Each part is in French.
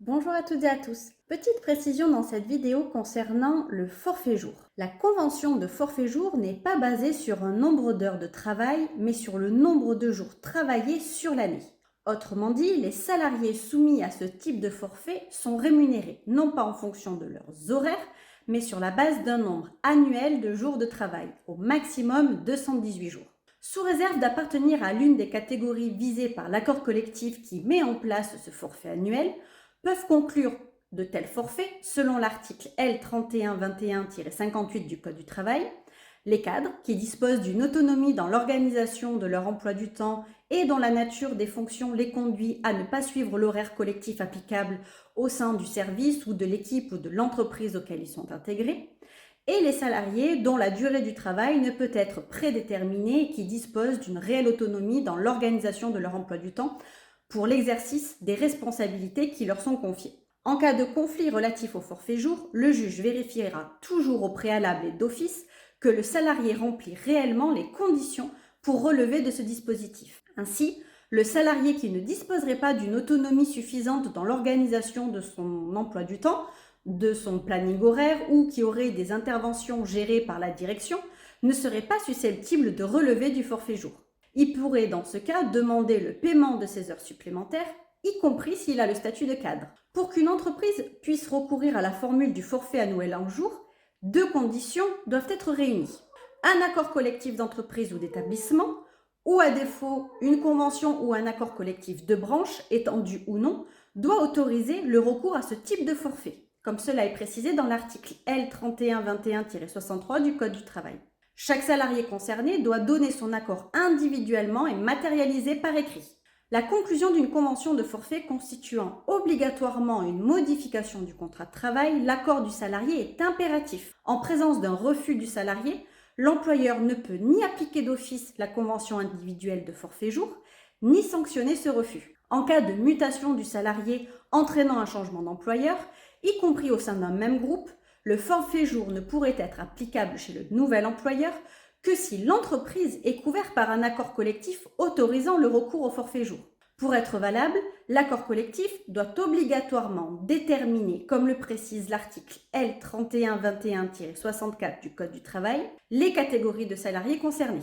Bonjour à toutes et à tous. Petite précision dans cette vidéo concernant le forfait jour. La convention de forfait jour n'est pas basée sur un nombre d'heures de travail, mais sur le nombre de jours travaillés sur l'année. Autrement dit, les salariés soumis à ce type de forfait sont rémunérés non pas en fonction de leurs horaires, mais sur la base d'un nombre annuel de jours de travail, au maximum 218 jours. Sous réserve d'appartenir à l'une des catégories visées par l'accord collectif qui met en place ce forfait annuel, peuvent conclure de tels forfaits selon l'article L3121-58 du Code du travail, les cadres qui disposent d'une autonomie dans l'organisation de leur emploi du temps et dont la nature des fonctions les conduit à ne pas suivre l'horaire collectif applicable au sein du service ou de l'équipe ou de l'entreprise auquel ils sont intégrés, et les salariés dont la durée du travail ne peut être prédéterminée et qui disposent d'une réelle autonomie dans l'organisation de leur emploi du temps pour l'exercice des responsabilités qui leur sont confiées. En cas de conflit relatif au forfait jour, le juge vérifiera toujours au préalable et d'office que le salarié remplit réellement les conditions pour relever de ce dispositif. Ainsi, le salarié qui ne disposerait pas d'une autonomie suffisante dans l'organisation de son emploi du temps, de son planning horaire ou qui aurait des interventions gérées par la direction, ne serait pas susceptible de relever du forfait jour. Il pourrait dans ce cas demander le paiement de ses heures supplémentaires, y compris s'il a le statut de cadre. Pour qu'une entreprise puisse recourir à la formule du forfait annuel en jour, deux conditions doivent être réunies. Un accord collectif d'entreprise ou d'établissement, ou à défaut une convention ou un accord collectif de branche, étendu ou non, doit autoriser le recours à ce type de forfait, comme cela est précisé dans l'article L3121-63 du Code du travail. Chaque salarié concerné doit donner son accord individuellement et matérialisé par écrit. La conclusion d'une convention de forfait constituant obligatoirement une modification du contrat de travail, l'accord du salarié est impératif. En présence d'un refus du salarié, l'employeur ne peut ni appliquer d'office la convention individuelle de forfait jour, ni sanctionner ce refus. En cas de mutation du salarié entraînant un changement d'employeur, y compris au sein d'un même groupe, le forfait jour ne pourrait être applicable chez le nouvel employeur que si l'entreprise est couverte par un accord collectif autorisant le recours au forfait jour. Pour être valable, l'accord collectif doit obligatoirement déterminer, comme le précise l'article L3121-64 du Code du travail, les catégories de salariés concernés.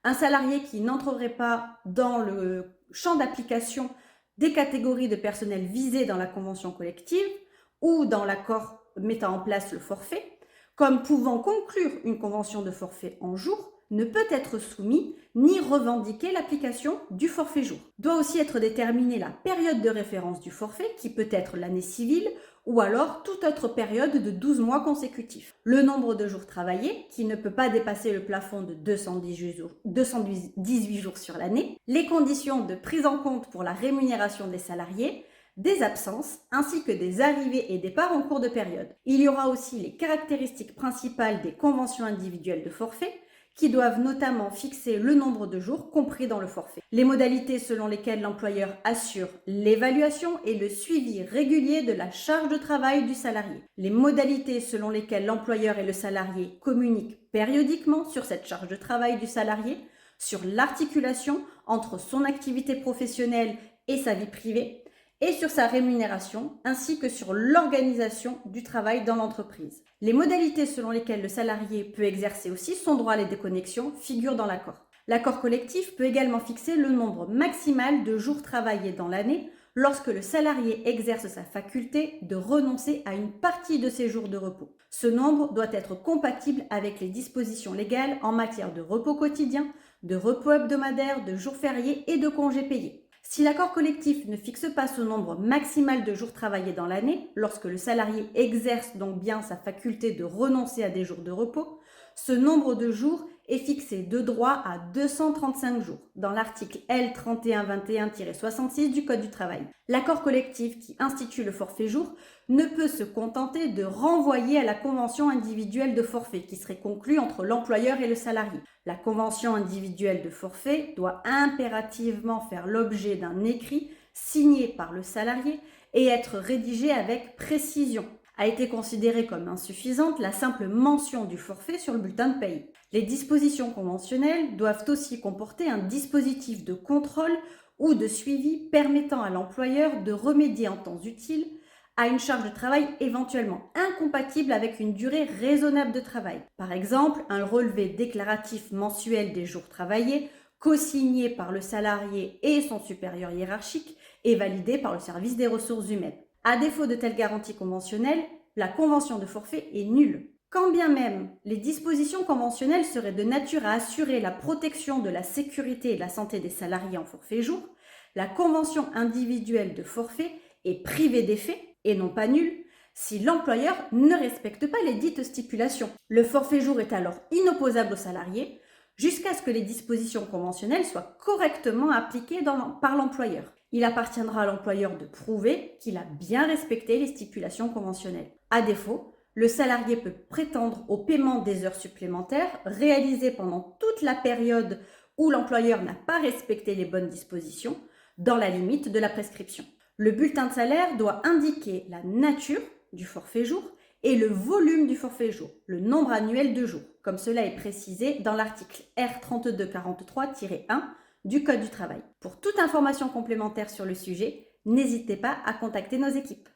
Un salarié qui n'entrerait pas dans le champ d'application des catégories de personnel visées dans la convention collective ou dans l'accord mettant en place le forfait, comme pouvant conclure une convention de forfait en jour, ne peut être soumis ni revendiquer l'application du forfait jour. Doit aussi être déterminée la période de référence du forfait, qui peut être l'année civile ou alors toute autre période de 12 mois consécutifs. Le nombre de jours travaillés, qui ne peut pas dépasser le plafond de 218 jours sur l'année. Les conditions de prise en compte pour la rémunération des salariés, des absences, ainsi que des arrivées et départs en cours de période. Il y aura aussi les caractéristiques principales des conventions individuelles de forfait, qui doivent notamment fixer le nombre de jours compris dans le forfait. Les modalités selon lesquelles l'employeur assure l'évaluation et le suivi régulier de la charge de travail du salarié. Les modalités selon lesquelles l'employeur et le salarié communiquent périodiquement sur cette charge de travail du salarié, sur l'articulation entre son activité professionnelle et sa vie privée, et sur sa rémunération, ainsi que sur l'organisation du travail dans l'entreprise. Les modalités selon lesquelles le salarié peut exercer aussi son droit à la déconnexion figurent dans l'accord. L'accord collectif peut également fixer le nombre maximal de jours travaillés dans l'année lorsque le salarié exerce sa faculté de renoncer à une partie de ses jours de repos. Ce nombre doit être compatible avec les dispositions légales en matière de repos quotidien, de repos hebdomadaire, de jours fériés et de congés payés. Si l'accord collectif ne fixe pas ce nombre maximal de jours travaillés dans l'année, lorsque le salarié exerce donc bien sa faculté de renoncer à des jours de repos, ce nombre de jours est fixé de droit à 235 jours dans l'article L3121-66 du Code du travail. L'accord collectif qui institue le forfait jour ne peut se contenter de renvoyer à la convention individuelle de forfait qui serait conclue entre l'employeur et le salarié. La convention individuelle de forfait doit impérativement faire l'objet d'un écrit signé par le salarié et être rédigée avec précision. A été considérée comme insuffisante la simple mention du forfait sur le bulletin de paye. Les dispositions conventionnelles doivent aussi comporter un dispositif de contrôle ou de suivi permettant à l'employeur de remédier en temps utile à une charge de travail éventuellement incompatible avec une durée raisonnable de travail. Par exemple, un relevé déclaratif mensuel des jours travaillés, co-signé par le salarié et son supérieur hiérarchique et validé par le service des ressources humaines. À défaut de telles garanties conventionnelles, la convention de forfait est nulle. Quand bien même les dispositions conventionnelles seraient de nature à assurer la protection de la sécurité et de la santé des salariés en forfait jour, la convention individuelle de forfait est privée d'effet et non pas nulle si l'employeur ne respecte pas les dites stipulations. Le forfait jour est alors inopposable aux salariés jusqu'à ce que les dispositions conventionnelles soient correctement appliquées par l'employeur. Il appartiendra à l'employeur de prouver qu'il a bien respecté les stipulations conventionnelles. À défaut, le salarié peut prétendre au paiement des heures supplémentaires réalisées pendant toute la période où l'employeur n'a pas respecté les bonnes dispositions, dans la limite de la prescription. Le bulletin de salaire doit indiquer la nature du forfait jour et le volume du forfait jour, le nombre annuel de jours, comme cela est précisé dans l'article R3243-1 du Code du travail. Pour toute information complémentaire sur le sujet, n'hésitez pas à contacter nos équipes.